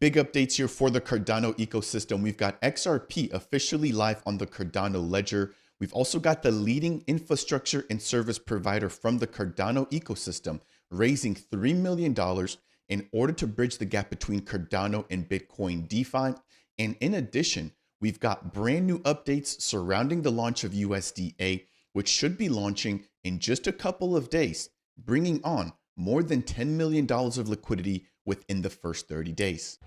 Big updates here for the Cardano ecosystem. We've got XRP officially live on the Cardano ledger. We've also got the leading infrastructure and service provider from the Cardano ecosystem raising $3 million in order to bridge the gap between Cardano and Bitcoin DeFi. And in addition, we've got brand new updates surrounding the launch of USDA, which should be launching in just a couple of days, bringing on more than $10 million of liquidity within the first 30 days.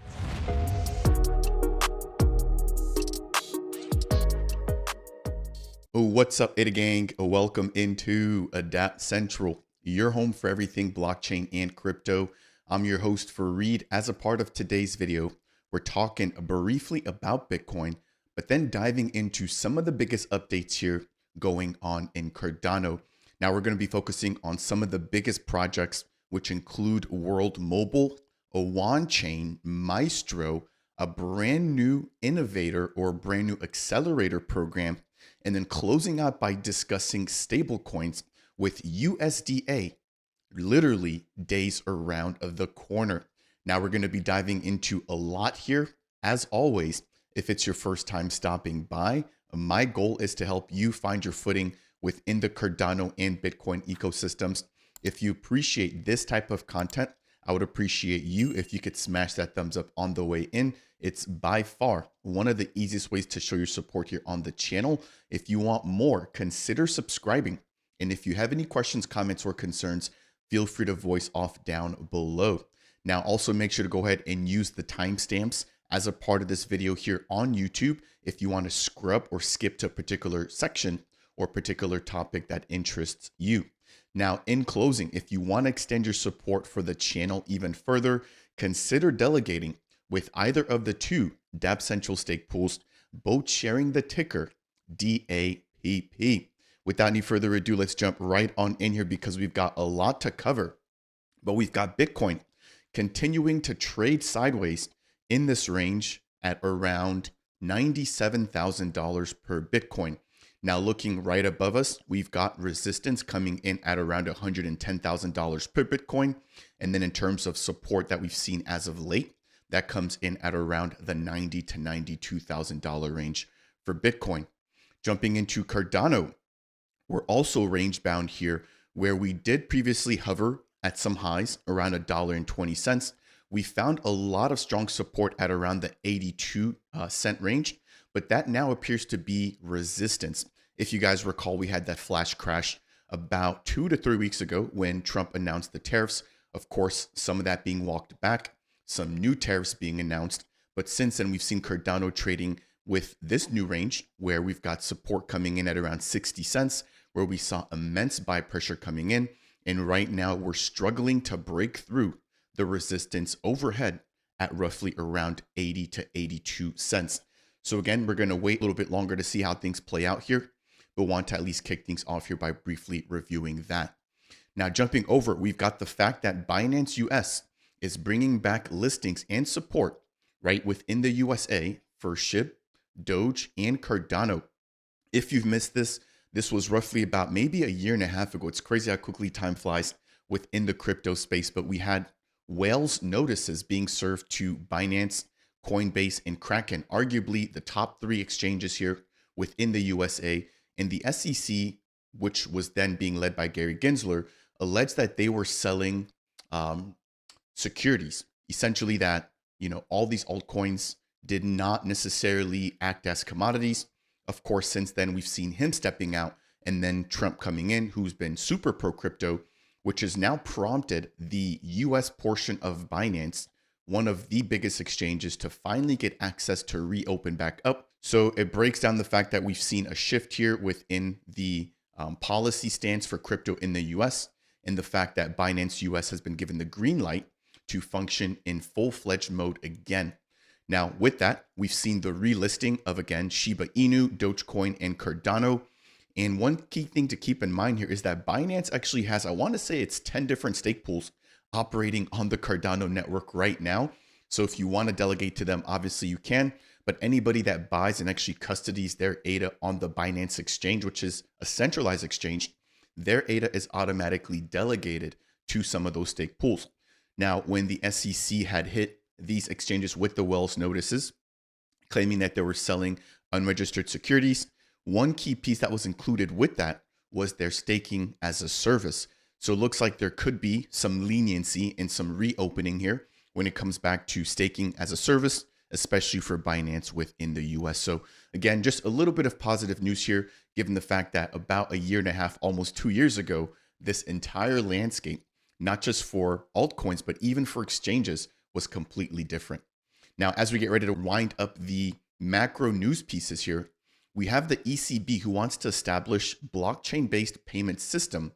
What's up, ADA gang? Welcome into Dapp Central, your home for everything blockchain and crypto. I'm your host for Reed. As a part of today's video, we're talking briefly about Bitcoin, but then diving into some of the biggest updates here going on in Cardano. Now we're going to be focusing on some of the biggest projects, which include World Mobile, a Wanchain, Maestro, a brand new innovator or brand new accelerator program, and then closing out by discussing stablecoins with USDA literally days around the corner. Now we're going to be diving into a lot here. As always, if it's your first time stopping by, my goal is to help you find your footing within the Cardano and Bitcoin ecosystems. If you appreciate this type of content, I would appreciate you if you could smash that thumbs up on the way in. It's by far one of the easiest ways to show your support here on the channel. If you want more, consider subscribing. And if you have any questions, comments, or concerns, feel free to voice off down below. Now, also make sure to go ahead and use the timestamps as a part of this video here on YouTube if you want to scrub or skip to a particular section or particular topic that interests you. Now, in closing, if you want to extend your support for the channel even further, consider delegating with either of the two Dapp Central stake pools, both sharing the ticker DAPP. Without any further ado, let's jump right on in here because we've got a lot to cover. But we've got Bitcoin continuing to trade sideways in this range at around $97,000 per Bitcoin. Now looking right above us, we've got resistance coming in at around $110,000 per Bitcoin. And then in terms of support that we've seen as of late, that comes in at around the $90,000 to $92,000 range for Bitcoin. Jumping into Cardano, we're also range bound here where we did previously hover at some highs around $1.20. We found a lot of strong support at around the 82-cent range, but that now appears to be resistance. If you guys recall, we had that flash crash about 2 to 3 weeks ago when Trump announced the tariffs. Of course, some of that being walked back, some new tariffs being announced. But since then, we've seen Cardano trading with this new range where we've got support coming in at around 60 cents, where we saw immense buy pressure coming in. And right now, we're struggling to break through the resistance overhead at roughly around 80 to 82 cents. So again, we're going to wait a little bit longer to see how things play out here, but want to at least kick things off here by briefly reviewing that. Now, jumping over, we've got the fact that Binance US is bringing back listings and support right within the USA for SHIB, Doge, and Cardano. If you've missed this, this was roughly about maybe a year and a half ago. It's crazy how quickly time flies within the crypto space, but we had whales notices being served to Binance, Coinbase, and Kraken, arguably the top three exchanges here within the USA. And the SEC, which was then being led by Gary Gensler, alleged that they were selling securities, essentially that, all these altcoins did not necessarily act as commodities. Of course, since then, we've seen him stepping out and then Trump coming in, who's been super pro crypto, which has now prompted the US portion of Binance, one of the biggest exchanges, to finally get access to reopen back up. So it breaks down the fact that we've seen a shift here within the policy stance for crypto in the US, and the fact that Binance US has been given the green light to function in full-fledged mode again. Now, with that, we've seen the relisting of, again, Shiba Inu, Dogecoin, and Cardano. And one key thing to keep in mind here is that Binance actually has, I want to say it's 10 different stake pools operating on the Cardano network right now. So if you want to delegate to them, obviously you can. But anybody that buys and actually custodies their ADA on the Binance exchange, which is a centralized exchange, their ADA is automatically delegated to some of those stake pools. Now, when the SEC had hit these exchanges with the Wells notices, claiming that they were selling unregistered securities. One key piece that was included with that was their staking as a service. So it looks like there could be some leniency and some reopening here when it comes back to staking as a service, especially for Binance within the US. So again, just a little bit of positive news here, given the fact that about a year and a half, almost 2 years ago, this entire landscape, not just for altcoins, but even for exchanges, was completely different. Now, as we get ready to wind up the macro news pieces here, we have the ECB who wants to establish blockchain-based payment system.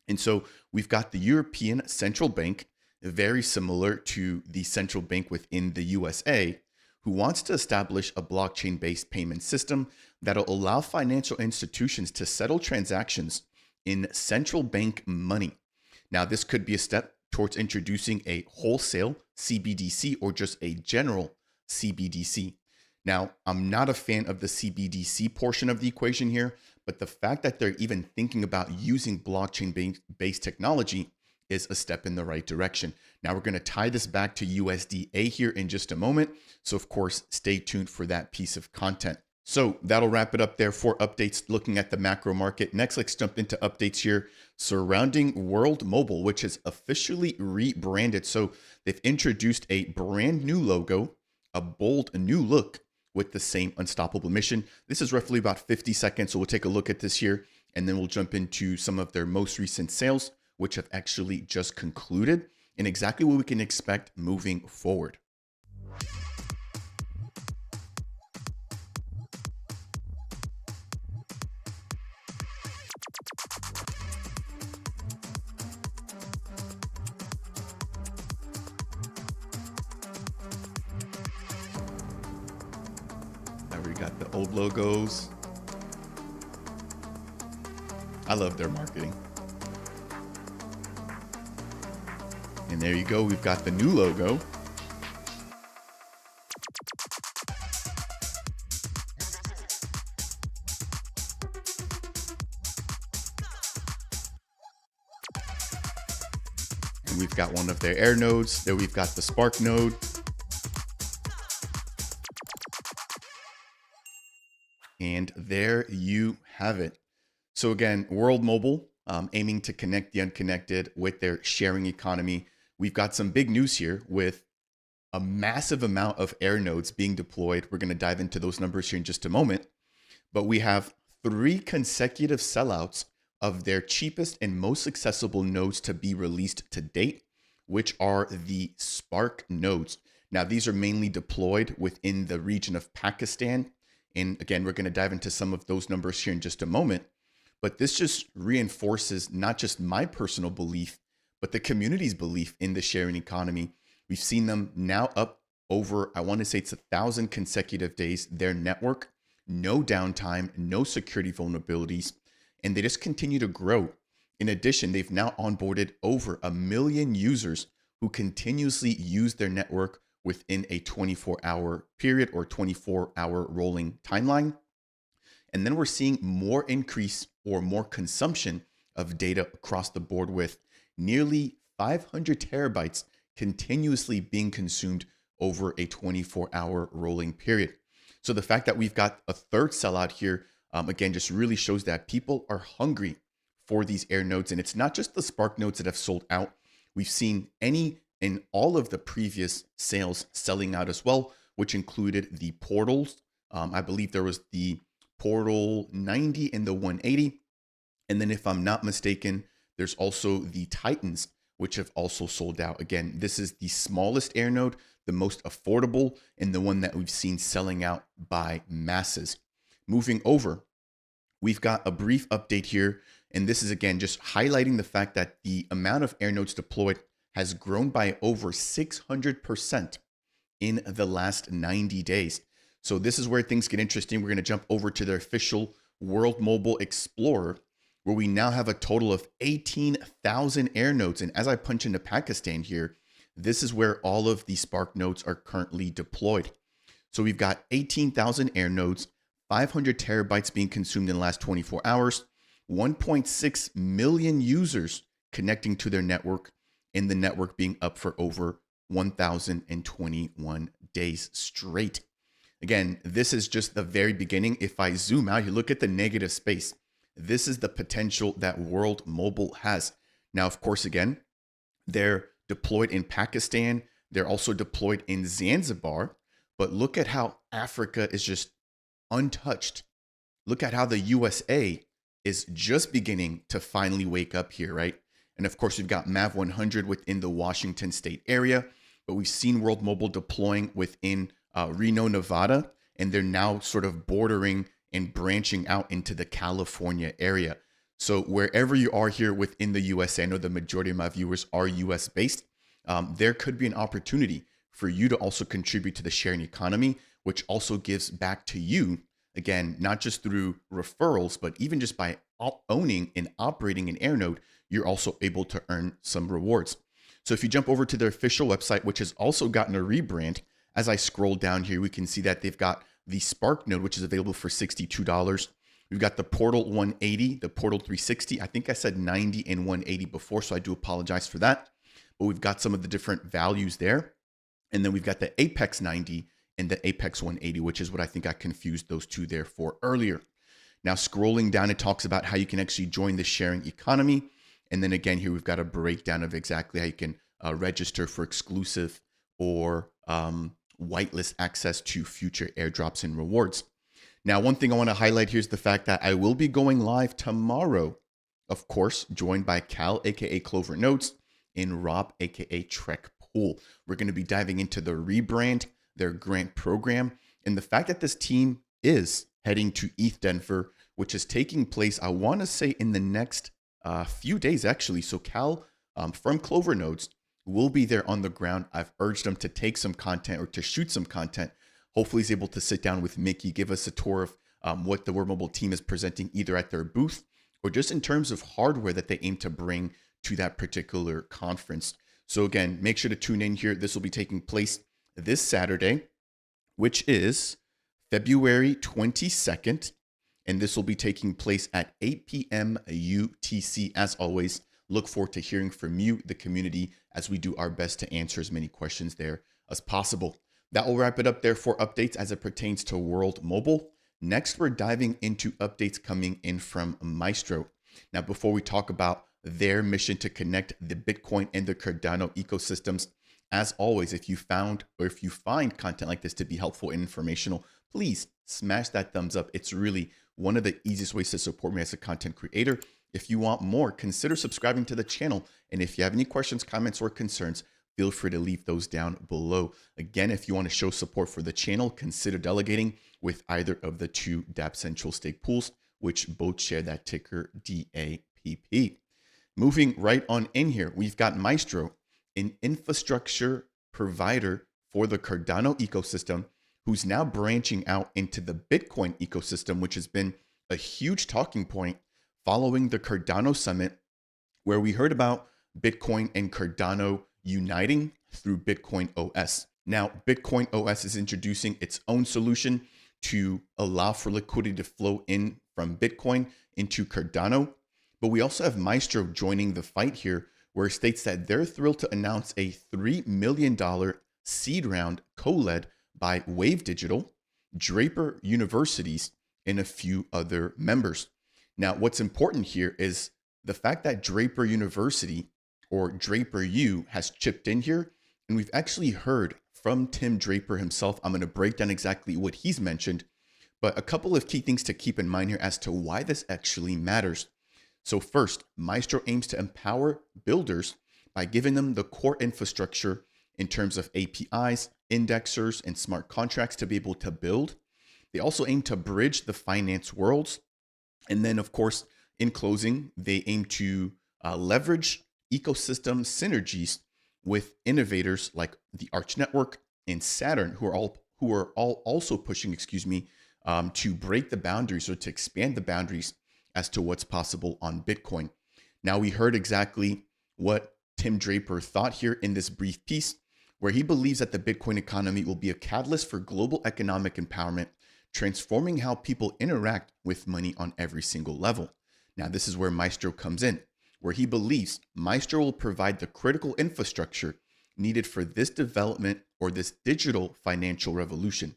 And so we've got the European Central Bank, very similar to the central bank within the USA, who wants to establish a blockchain-based payment system that'll allow financial institutions to settle transactions in central bank money. Now, this could be a step towards introducing a wholesale CBDC or just a general CBDC. Now, I'm not a fan of the CBDC portion of the equation here, but the fact that they're even thinking about using blockchain-based technology is a step in the right direction. Now, we're going to tie this back to USDA here in just a moment. So, of course, stay tuned for that piece of content. So that'll wrap it up there for updates looking at the macro market. Next, let's jump into updates here surrounding World Mobile, which is officially rebranded. So they've introduced a brand new logo, a bold new look with the same unstoppable mission. This is roughly about 50 seconds. So we'll take a look at this here, and then we'll jump into some of their most recent sales, which have actually just concluded, and exactly what we can expect moving forward. We got the old logos. I love their marketing. And there you go. We've got the new logo. And we've got one of their air nodes. There we've got the Spark node. And there you have it. So again, World Mobile aiming to connect the unconnected with their sharing economy. We've got some big news here with a massive amount of air nodes being deployed. We're going to dive into those numbers here in just a moment. But we have 3 consecutive sellouts of their cheapest and most accessible nodes to be released to date, which are the Spark nodes. Now, these are mainly deployed within the region of Pakistan. And again, we're going to dive into some of those numbers here in just a moment. But this just reinforces not just my personal belief, but the community's belief in the sharing economy. We've seen them now up over, I want to say it's 1,000 consecutive days, their network, no downtime, no security vulnerabilities, and they just continue to grow. In addition, they've now onboarded over 1 million users who continuously use their network within a 24-hour period or 24-hour rolling timeline. And then we're seeing more increase or more consumption of data across the board, with nearly 500 terabytes continuously being consumed over a 24-hour rolling period. So the fact that we've got a third sellout here, again, just really shows that people are hungry for these air nodes. And it's not just the Spark nodes that have sold out. We've seen any and all of the previous sales selling out as well, which included the portals. I believe there was the portal 90 and the 180. And then if I'm not mistaken, there's also the Titans, which have also sold out. Again, this is the smallest air node, the most affordable, and the one that we've seen selling out by masses. Moving over, we've got a brief update here. And this is, again, just highlighting the fact that the amount of air nodes deployed has grown by over 600% in the last 90 days. So this is where things get interesting. We're going to jump over to their official World Mobile Explorer, where we now have a total of 18,000 air nodes. And as I punch into Pakistan here, this is where all of the Spark nodes are currently deployed. So we've got 18,000 air nodes, 500 terabytes being consumed in the last 24 hours, 1.6 million users connecting to their network, and the network being up for over 1,021 days straight. Again, this is just the very beginning. If I zoom out, you look at the negative space. This is the potential that World Mobile has. Now, of course, again, they're deployed in Pakistan. They're also deployed in Zanzibar. But look at how Africa is just untouched. Look at how the USA is just beginning to finally wake up here, right? And of course, we've got MAV 100 within the Washington state area, but we've seen World Mobile deploying within Reno, Nevada, and they're now sort of bordering and branching out into the California area. So wherever you are here within the USA, I know the majority of my viewers are US based, there could be an opportunity for you to also contribute to the sharing economy, which also gives back to you, again, not just through referrals, but even just by owning and operating an Airnode, you're also able to earn some rewards. So if you jump over to their official website, which has also gotten a rebrand, as I scroll down here, we can see that they've got the Spark node, which is available for $62. We've got the Portal 180, the Portal 360. I think I said 90 and 180 before, so I do apologize for that. But we've got some of the different values there. And then we've got the Apex 90 and the Apex 180, which is what I think I confused those two there for earlier. Now, scrolling down, it talks about how you can actually join the sharing economy. And then again, here we've got a breakdown of exactly how you can register for exclusive or whitelist access to future airdrops and rewards. Now, one thing I want to highlight here is the fact that I will be going live tomorrow, of course, joined by Cal, aka Clover Notes, and Rob, aka Trek Pool. We're going to be diving into the Rebrand, their grant program, and the fact that this team is heading to ETH Denver, which is taking place, I want to say, in the next few days, actually. So Cal from Clover Nodes will be there on the ground. I've urged him to take some content or to shoot some content. Hopefully he's able to sit down with Mickey, give us a tour of what the World Mobile team is presenting either at their booth or just in terms of hardware that they aim to bring to that particular conference. So again, make sure to tune in here. This will be taking place this Saturday, which is February 22nd. And this will be taking place at 8 p.m. UTC. As always, look forward to hearing from you, the community, as we do our best to answer as many questions there as possible. That will wrap it up there for updates as it pertains to World Mobile. Next, we're diving into updates coming in from Maestro. Now, before we talk about their mission to connect the Bitcoin and the Cardano ecosystems, as always, if you found or if you find content like this to be helpful and informational, please smash that thumbs up. It's really one of the easiest ways to support me as a content creator. If you want more, consider subscribing to the channel. And if you have any questions, comments, or concerns, feel free to leave those down below. Again, if you want to show support for the channel, consider delegating with either of the two Dapp Central stake pools, which both share that ticker DAPP. Moving right on in here, we've got Maestro, an infrastructure provider for the Cardano ecosystem, who's now branching out into the Bitcoin ecosystem, which has been a huge talking point following the Cardano summit, where we heard about Bitcoin and Cardano uniting through Bitcoin OS. Now, Bitcoin OS is introducing its own solution to allow for liquidity to flow in from Bitcoin into Cardano. But we also have Maestro joining the fight here, where it states that they're thrilled to announce a $3 million seed round co-led by Wave Digital, Draper Universities, and a few other members. Now, what's important here is the fact that Draper University or Draper U has chipped in here. And we've actually heard from Tim Draper himself. I'm going to break down exactly what he's mentioned, but a couple of key things to keep in mind here as to why this actually matters. So first, Maestro aims to empower builders by giving them the core infrastructure in terms of APIs, indexers, and smart contracts to be able to build. They also aim to bridge the finance worlds. And then, of course, in closing, they aim to leverage ecosystem synergies with innovators like the Arch Network and Saturn, who are all also pushing, to break the boundaries or to expand the boundaries as to what's possible on Bitcoin. Now, we heard exactly what Tim Draper thought here in this brief piece, where he believes that the Bitcoin economy will be a catalyst for global economic empowerment, transforming how people interact with money on every single level. Now, this is where Maestro comes in, where he believes Maestro will provide the critical infrastructure needed for this development or this digital financial revolution.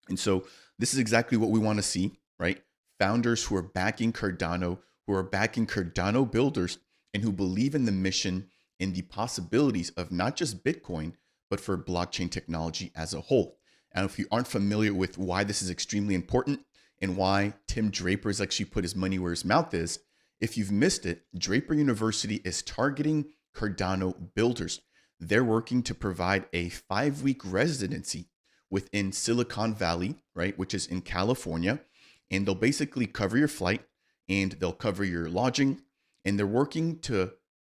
And so this is exactly what we want to see, right? Founders who are backing Cardano, who are backing Cardano builders, and who believe in the mission and the possibilities of not just Bitcoin, but for blockchain technology as a whole. And if you aren't familiar with why this is extremely important and why Tim Draper has actually put his money where his mouth is, if you've missed it, Draper University is targeting Cardano builders. They're working to provide a 5-week residency within Silicon Valley, right, which is in California. And they'll basically cover your flight and they'll cover your lodging. And they're working to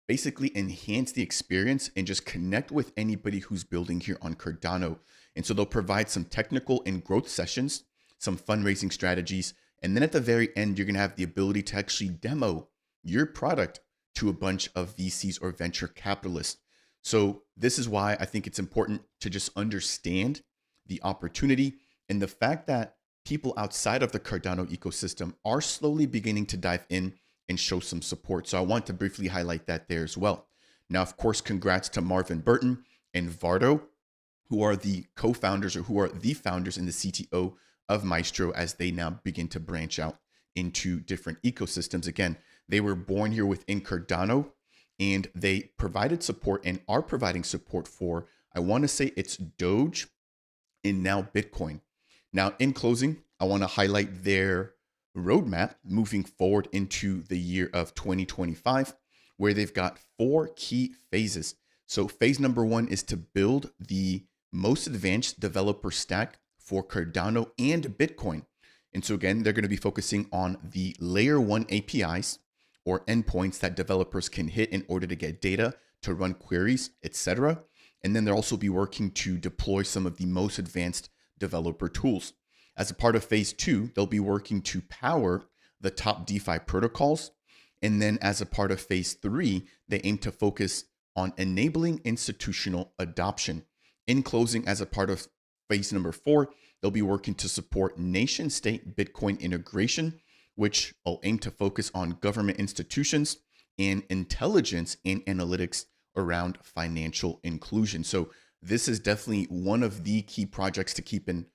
basically enhance the experience and just connect with anybody who's building here on Cardano. And so they'll provide some technical and growth sessions, some fundraising strategies. And then at the very end, you're going to have the ability to actually demo your product to a bunch of VCs or venture capitalists. So this is why I think it's important to just understand the opportunity and the fact that people outside of the Cardano ecosystem are slowly beginning to dive in and show some support. So I want to briefly highlight that there as well. Now, of course, congrats to Marvin Burton and Vardo, who are the co-founders or who are the founders and the CTO of Maestro as they now begin to branch out into different ecosystems. Again, they were born here within Cardano and they provided support and are providing support for, I want to say it's Doge and now Bitcoin. Now, in closing, I want to highlight their roadmap moving forward into the year of 2025, where they've got 4 key phases. So phase number 1 is to build the most advanced developer stack for Cardano and Bitcoin. And so again, they're going to be focusing on the layer 1 APIs or endpoints that developers can hit in order to get data, to run queries, etc. And then they'll also be working to deploy some of the most advanced developer tools. As a part of phase 2, they'll be working to power the top DeFi protocols. And then as a part of phase 3, they aim to focus on enabling institutional adoption. In closing, as a part of phase number 4, they'll be working to support nation-state Bitcoin integration, which will aim to focus on government institutions and intelligence and analytics around financial inclusion. So this is definitely one of the key projects to keep in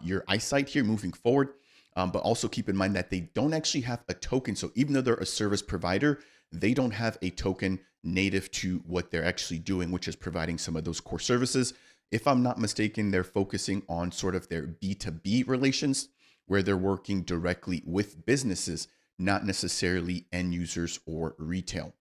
your eyesight here moving forward. But also keep in mind that they don't actually have a token. So even though they're a service provider, they don't have a token native to what they're actually doing, which is providing some of those core services. If I'm not mistaken, they're focusing on sort of their B2B relations, where they're working directly with businesses, not necessarily end users or retail.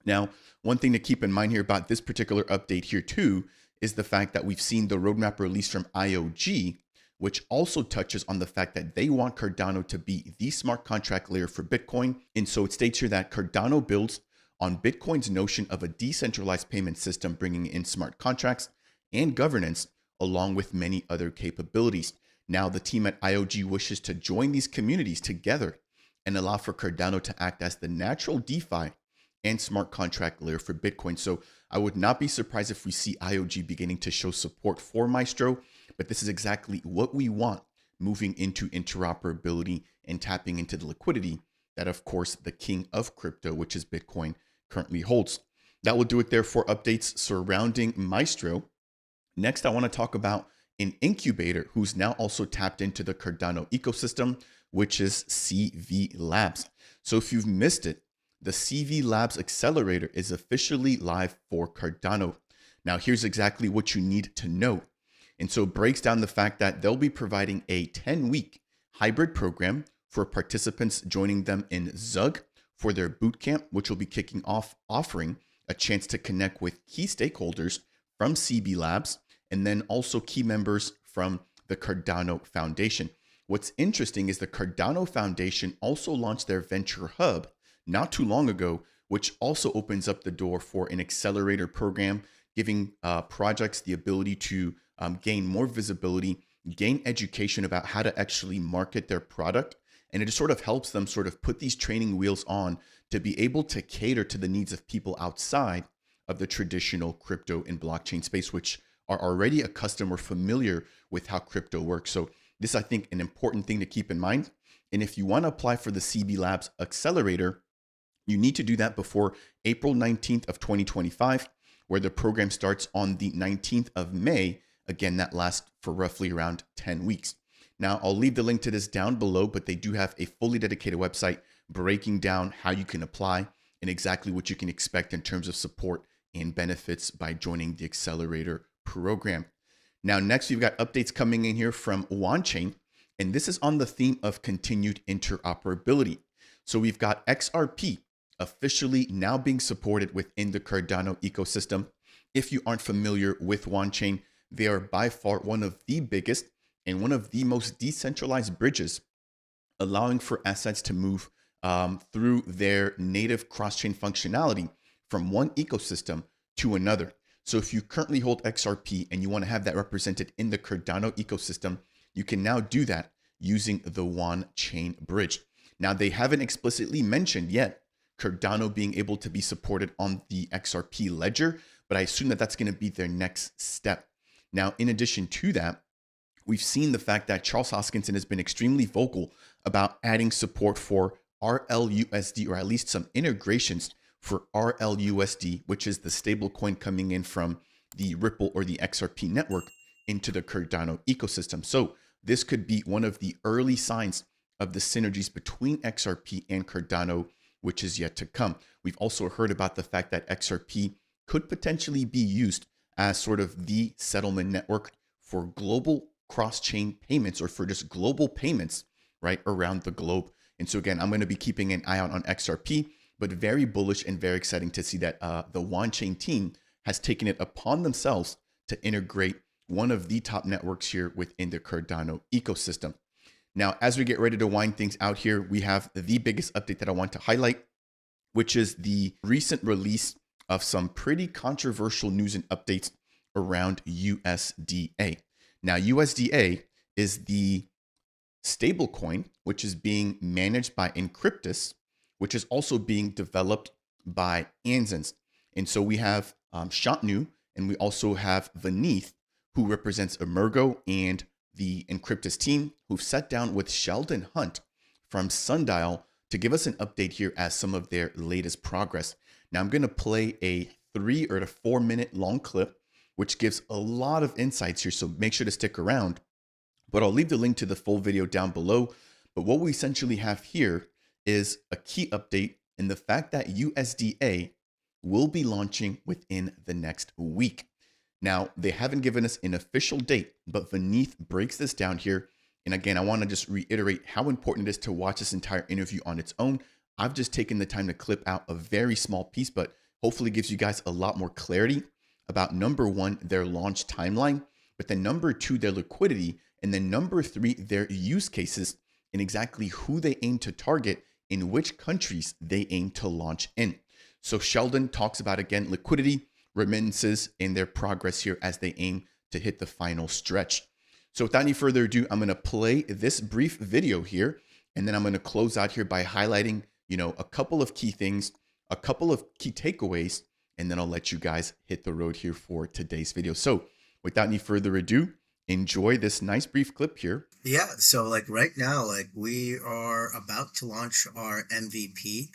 Now, one thing to keep in mind here about this particular update here too, is the fact that we've seen the roadmap released from IOG, which also touches on the fact that they want Cardano to be the smart contract layer for Bitcoin. And so it states here that Cardano builds on Bitcoin's notion of a decentralized payment system, bringing in smart contracts and governance, along with many other capabilities. Now, the team at IOG wishes to join these communities together and allow for Cardano to act as the natural DeFi and smart contract layer for Bitcoin. So I would not be surprised if we see IOG beginning to show support for Maestro, but this is exactly what we want moving into interoperability and tapping into the liquidity that, of course, the king of crypto, which is Bitcoin, currently holds. That will do it there for updates surrounding Maestro. Next, I want to talk about an incubator who's now also tapped into the Cardano ecosystem, which is CV Labs. So if you've missed it, the CV Labs Accelerator is officially live for Cardano. Now, here's exactly what you need to know. And so it breaks down the fact that they'll be providing a 10-week hybrid program for participants joining them in Zug for their bootcamp, which will be kicking off, offering a chance to connect with key stakeholders from CB Labs and then also key members from the Cardano Foundation. What's interesting is the Cardano Foundation also launched their venture hub not too long ago, which also opens up the door for an accelerator program, giving projects the ability to gain more visibility, gain education about how to actually market their product. And it just sort of helps them sort of put these training wheels on to be able to cater to the needs of people outside of the traditional crypto and blockchain space, which are already accustomed or familiar with how crypto works. So this, I think, an important thing to keep in mind. And if you want to apply for the CB Labs Accelerator, you need to do that before April 19th of 2025, where the program starts on the 19th of May. Again, that lasts for roughly around 10 weeks. Now, I'll leave the link to this down below, but they do have a fully dedicated website breaking down how you can apply and exactly what you can expect in terms of support and benefits by joining the Accelerator program. Now, next, we've got updates coming in here from Wanchain, and this is on the theme of continued interoperability. So we've got XRP officially now being supported within the Cardano ecosystem. If you aren't familiar with Wanchain, they are by far one of the biggest and one of the most decentralized bridges, allowing for assets to move through their native cross-chain functionality from one ecosystem to another. So if you currently hold XRP and you want to have that represented in the Cardano ecosystem, you can now do that using the Wanchain bridge. Now, they haven't explicitly mentioned yet Cardano being able to be supported on the XRP ledger, but I assume that that's going to be their next step. Now, in addition to that, we've seen the fact that Charles Hoskinson has been extremely vocal about adding support for RLUSD, or at least some integrations for RLUSD, which is the stablecoin coming in from the Ripple or the XRP network into the Cardano ecosystem. So this could be one of the early signs of the synergies between XRP and Cardano, which is yet to come. We've also heard about the fact that XRP could potentially be used as sort of the settlement network for global cross-chain payments, or for just global payments, right, around the globe. And so again, I'm going to be keeping an eye out on XRP, but very bullish and very exciting to see that the Wanchain team has taken it upon themselves to integrate one of the top networks here within the Cardano ecosystem. Now, as we get ready to wind things out here, we have the biggest update that I want to highlight, which is the recent release of some pretty controversial news and updates around USDA. Now, USDA is the stablecoin, which is being managed by Encryptus, which is also being developed by Ansons. And so we have Shantanu, and we also have Vineeth, who represents Emergo and the Encryptus team, who've sat down with Sheldon Hunt from Sundial to give us an update here as some of their latest progress. Now, I'm going to play a 3 or 4 minute long clip, which gives a lot of insights here. So make sure to stick around, but I'll leave the link to the full video down below. But what we essentially have here is a key update in the fact that USDA will be launching within the next week. Now, they haven't given us an official date, but Vineeth breaks this down here. And again, I want to just reiterate how important it is to watch this entire interview on its own. I've just taken the time to clip out a very small piece, but hopefully gives you guys a lot more clarity about, number one, their launch timeline, but then number two, their liquidity, and then number three, their use cases and exactly who they aim to target, in which countries they aim to launch in. So Sheldon talks about, again, liquidity, remittances, and their progress here as they aim to hit the final stretch. So without any further ado, I'm going to play this brief video here, and then I'm going to close out here by highlighting, a couple of key things, a couple of key takeaways, and then I'll let you guys hit the road here for today's video. So without any further ado, enjoy this nice brief clip here. Yeah, so right now, we are about to launch our MVP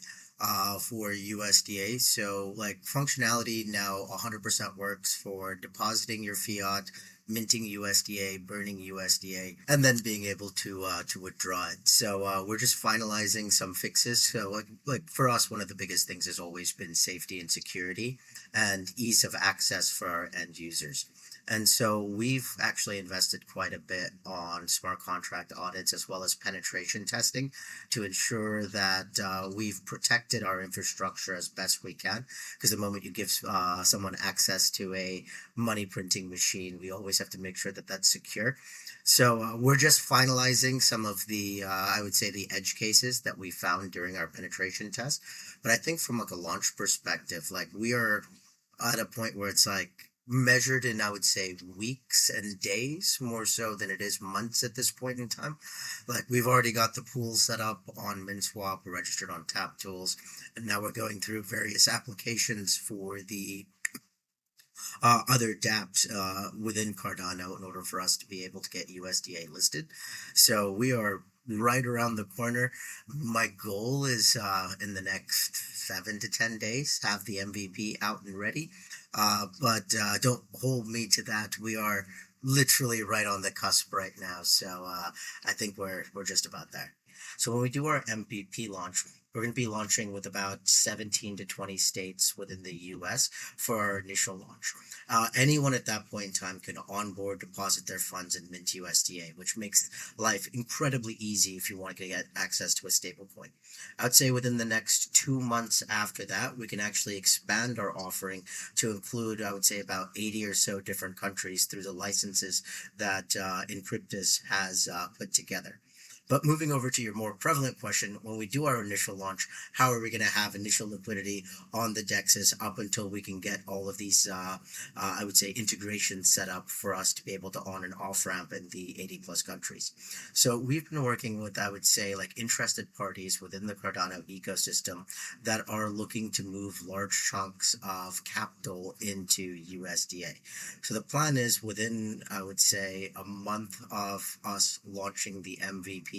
for USDA. So functionality now 100% works for depositing your fiat, minting USDA, burning USDA, and then being able to withdraw it. So we're just finalizing some fixes. So for us, one of the biggest things has always been safety and security and ease of access for our end users. And so we've actually invested quite a bit on smart contract audits as well as penetration testing to ensure that we've protected our infrastructure as best we can. Because the moment you give someone access to a money printing machine, we always have to make sure that that's secure. So we're just finalizing some of the, I would say, the edge cases that we found during our penetration test. But I think from a launch perspective, we are at a point where it's measured in, I would say, weeks and days more so than it is months at this point in time. We've already got the pool set up on MinSwap, we're registered on Tap Tools, and now we're going through various applications for the other dApps within Cardano in order for us to be able to get USDA listed. So we are right around the corner. My goal is in the next 7 to 10 days have the MVP out and ready. But don't hold me to that. We are literally right on the cusp right now. So I think we're just about there. So when we do our MVP launch, we're going to be launching with about 17 to 20 states within the US for our initial launch. Anyone at that point in time can onboard, deposit their funds in Mint USDA, which makes life incredibly easy if you want to get access to a stablecoin. I'd say within the next 2 months after that, we can actually expand our offering to include, I would say, about 80 or so different countries through the licenses that Encryptus has put together. But moving over to your more prevalent question, when we do our initial launch, how are we going to have initial liquidity on the DEXs up until we can get all of these, I would say, integrations set up for us to be able to on and off ramp in the 80 plus countries? So we've been working with, I would say, like interested parties within the Cardano ecosystem that are looking to move large chunks of capital into USDA. So the plan is within, I would say, a month of us launching the MVP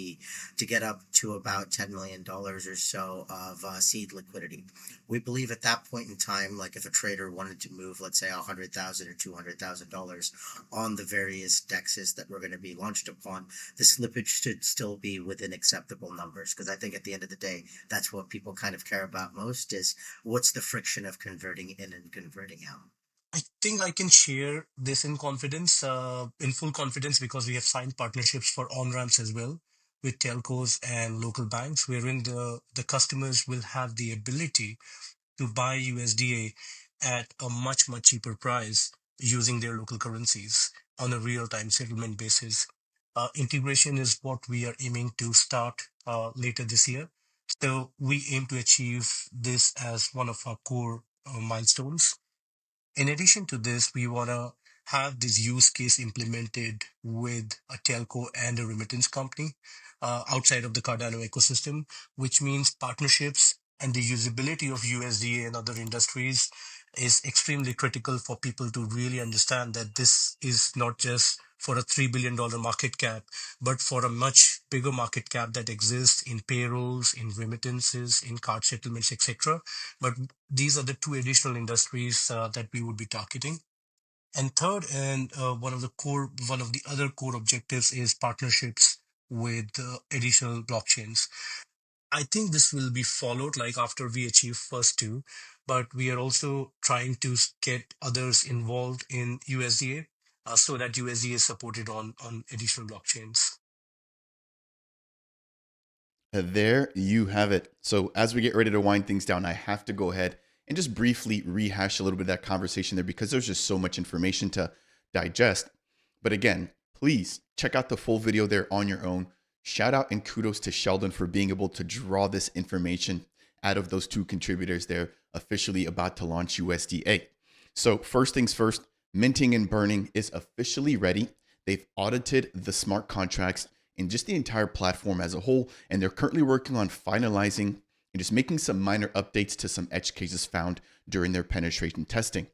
to get up to about $10 million or so of seed liquidity. We believe at that point in time, like if a trader wanted to move, let's say $100,000 or $200,000 on the various DEXs that we're going to be launched upon, the slippage should still be within acceptable numbers. Because I think at the end of the day, that's what people kind of care about most is what's the friction of converting in and converting out. I think I can share this in confidence, in full confidence, because we have signed partnerships for on-ramps as well with telcos and local banks, wherein the customers will have the ability to buy USDA at a much, much cheaper price using their local currencies on a real-time settlement basis. Integration is what we are aiming to start later this year. So we aim to achieve this as one of our core milestones. In addition to this, we want to have this use case implemented with a telco and a remittance company outside of the Cardano ecosystem, which means partnerships and the usability of USDA and other industries is extremely critical for people to really understand that this is not just for a $3 billion market cap, but for a much bigger market cap that exists in payrolls, in remittances, in card settlements, etc. But these are the two additional industries that we would be targeting. And third, and one of the other core objectives is partnerships with additional blockchains. I think this will be followed like after we achieve first two, but we are also trying to get others involved in USDA so that USDA is supported on additional blockchains. There you have it. So, as we get ready to wind things down, I have to go ahead and just briefly rehash a little bit of that conversation there because there's just so much information to digest. But again, please check out the full video there on your own. Shout out and kudos to Sheldon for being able to draw this information out of those two contributors there, officially about to launch USDA. So, first things first, minting and burning is officially ready. They've audited the smart contracts and just the entire platform as a whole. And they're currently working on finalizing and just making some minor updates to some edge cases found during their penetration testing.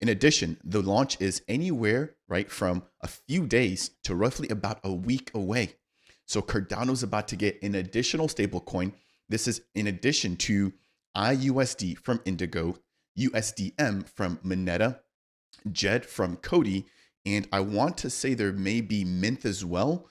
In addition, the launch is anywhere right from a few days to roughly about a week away. So Cardano's about to get an additional stablecoin. This is in addition to IUSD from Indigo, USDM from Moneta, Jed from Cody, and I want to say there may be Mint as well.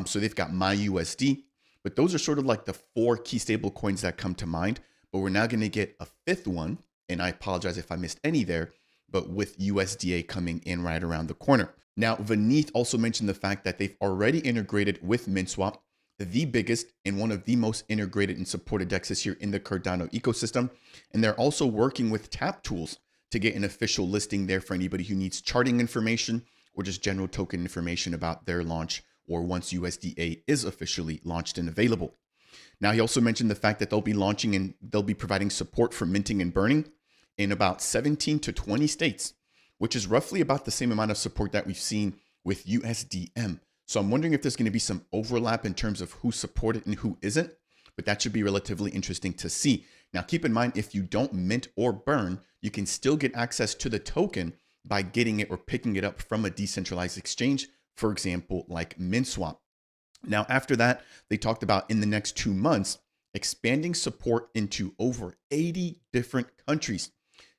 So they've got MyUSD, but those are sort of like the four key stable coins that come to mind. But we're now going to get a fifth one, and I apologize if I missed any there, but with USDA coming in right around the corner. Now, Vineet also mentioned the fact that they've already integrated with MintSwap, the biggest and one of the most integrated and supported DEXs here in the Cardano ecosystem. And they're also working with Tap Tools to get an official listing there for anybody who needs charting information or just general token information about their launch or once USDA is officially launched and available. Now, he also mentioned the fact that they'll be launching and they'll be providing support for minting and burning in about 17 to 20 states, which is roughly about the same amount of support that we've seen with USDM. So I'm wondering if there's going to be some overlap in terms of who's supported and who isn't, but that should be relatively interesting to see. Now, keep in mind, if you don't mint or burn, you can still get access to the token by getting it or picking it up from a decentralized exchange, for example, like MintSwap. Now, after that, they talked about in the next 2 months, expanding support into over 80 different countries.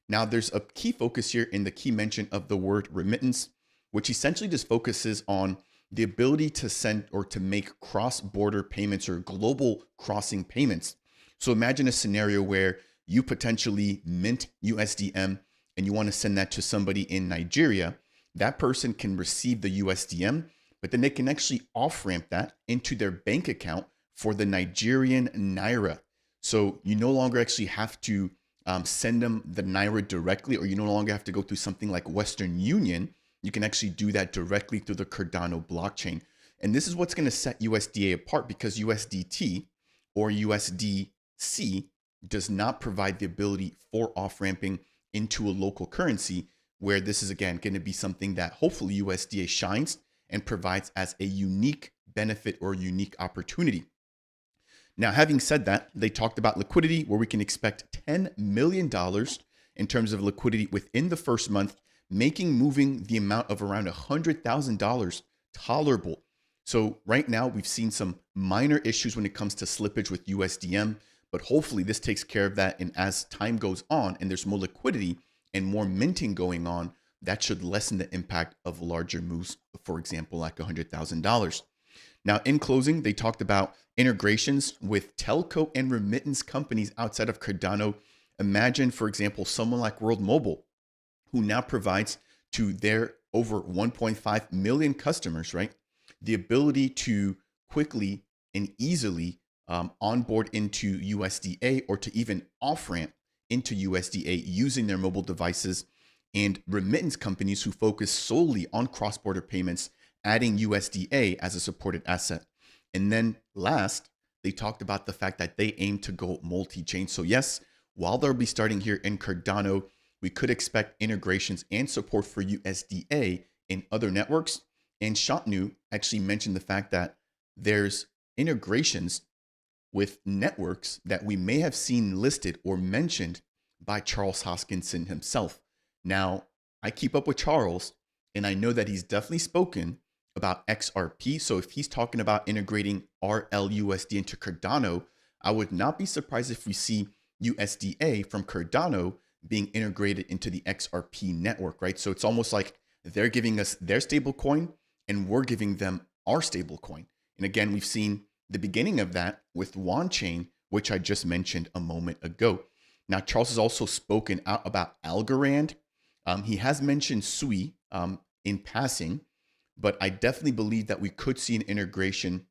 Now, there's a key focus here in the key mention of the word remittance, which essentially just focuses on the ability to send or to make cross-border payments or global crossing payments. So imagine a scenario where you potentially mint USDM and you want to send that to somebody in Nigeria. That person can receive the USDM, but then they can actually off-ramp that into their bank account for the Nigerian Naira. So you no longer actually have to send them the Naira directly, or you no longer have to go through something like Western Union. You can actually do that directly through the Cardano blockchain. And this is what's going to set USDA apart, because USDT or USDC does not provide the ability for off-ramping into a local currency, where this is, again, going to be something that hopefully USDA shines and provides as a unique benefit or unique opportunity. Now, having said that, they talked about liquidity, where we can expect $10 million in terms of liquidity within the first month, making moving the amount of around $100,000 tolerable. So right now, we've seen some minor issues when it comes to slippage with USDM, but hopefully this takes care of that. And as time goes on and there's more liquidity and more minting going on, that should lessen the impact of larger moves, for example, like $100,000. Now, in closing, they talked about integrations with telco and remittance companies outside of Cardano. Imagine, for example, someone like World Mobile, who now provides to their over 1.5 million customers, right, the ability to quickly and easily onboard into USDA, or to even off-ramp into USDA using their mobile devices, and remittance companies who focus solely on cross-border payments, adding USDA as a supported asset. And then last, they talked about the fact that they aim to go multi-chain. So yes, while they'll be starting here in Cardano, we could expect integrations and support for USDA in other networks. And Shantanu actually mentioned the fact that there's integrations with networks that we may have seen listed or mentioned by Charles Hoskinson himself. Now, I keep up with Charles, and I know that he's definitely spoken about XRP. So if he's talking about integrating RLUSD into Cardano, I would not be surprised if we see USDA from Cardano being integrated into the XRP network, right? So it's almost like they're giving us their stablecoin and we're giving them our stablecoin. And again, we've seen the beginning of that with Wanchain, which I just mentioned a moment ago. Now, Charles has also spoken out about Algorand. He has mentioned Sui in passing, but I definitely believe that we could see an integration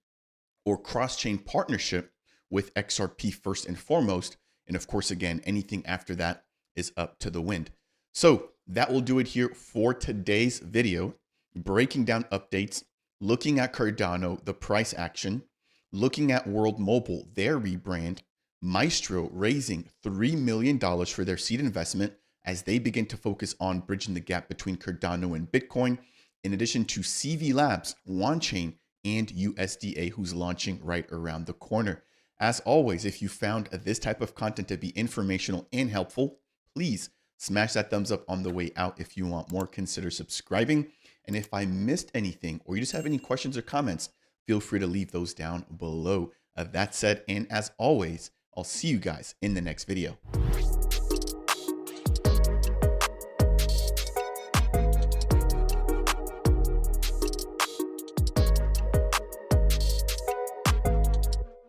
or cross-chain partnership with XRP first and foremost. And of course, again, anything after that is up to the wind. So that will do it here for today's video, breaking down updates, looking at Cardano, the price action, looking at World Mobile, their rebrand, Maestro raising $3 million for their seed investment as they begin to focus on bridging the gap between Cardano and Bitcoin, in addition to CV Labs, Wanchain, and USDA, who's launching right around the corner. As always, if you found this type of content to be informational and helpful, please smash that thumbs up on the way out. If you want more, consider subscribing. And if I missed anything, or you just have any questions or comments, feel free to leave those down below. That said, and as always, I'll see you guys in the next video.